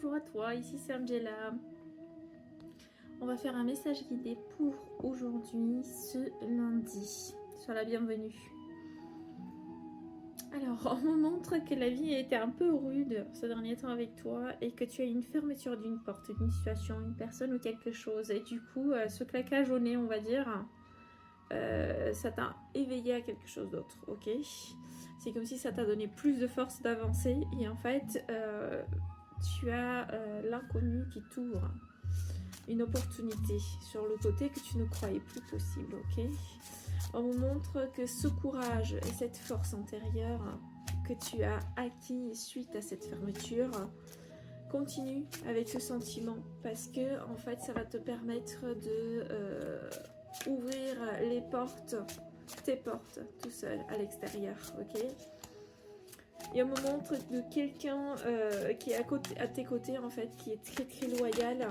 bonjour à toi, ici c'est Angela. On va faire un message guidé pour aujourd'hui, ce lundi. Sois la bienvenue. Alors, on me montre que la vie a été un peu rude ce dernier temps avec toi et que tu as une fermeture d'une porte, d'une situation, une personne ou quelque chose. Et du coup, ce claquage au nez, on va dire, ça t'a éveillé à quelque chose d'autre, ok? C'est comme si ça t'a donné plus de force d'avancer et en fait, tu as l'inconnu qui t'ouvre une opportunité sur le côté que tu ne croyais plus possible, ok? On me montre que ce courage et cette force intérieure que tu as acquis suite à cette fermeture continue avec ce sentiment parce que en fait ça va te permettre de ouvrir les portes, tes portes tout seul à l'extérieur, ok? Et on me montre de quelqu'un qui est à tes côtés en fait, qui est très très loyal.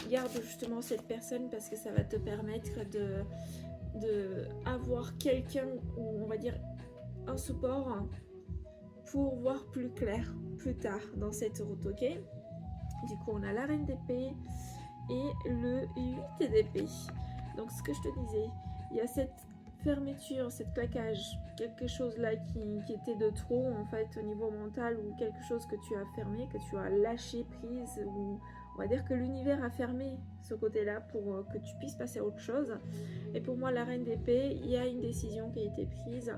Garde justement cette personne parce que ça va te permettre de avoir quelqu'un, ou on va dire un support pour voir plus clair plus tard dans cette route, ok? Du coup on a la reine d'épée et le 8 d'épée. Donc ce que je te disais, il y a cette fermeture, cette claquage, quelque chose là qui était de trop en fait au niveau mental, ou quelque chose que tu as fermé, que tu as lâché prise, ou on va dire que l'univers a fermé ce côté-là pour que tu puisses passer à autre chose. Et pour moi, la reine d'épée, il y a une décision qui a été prise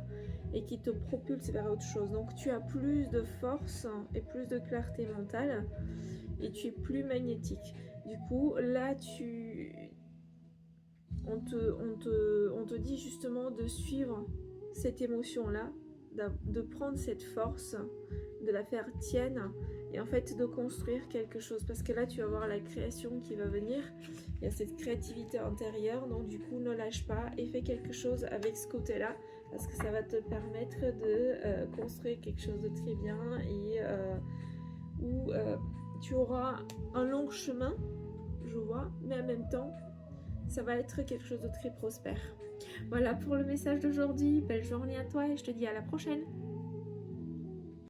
et qui te propulse vers autre chose. Donc tu as plus de force et plus de clarté mentale et tu es plus magnétique. Du coup, là, on te dit justement de suivre cette émotion-là, de prendre cette force, de la faire tienne et en fait de construire quelque chose, parce que là tu vas voir la création qui va venir, il y a cette créativité intérieure, donc du coup ne lâche pas et fais quelque chose avec ce côté-là, parce que ça va te permettre de construire quelque chose de très bien et où tu auras un long chemin, je vois, mais en même temps ça va être quelque chose de très prospère. Voilà pour le message d'aujourd'hui. Belle journée à toi et je te dis à la prochaine.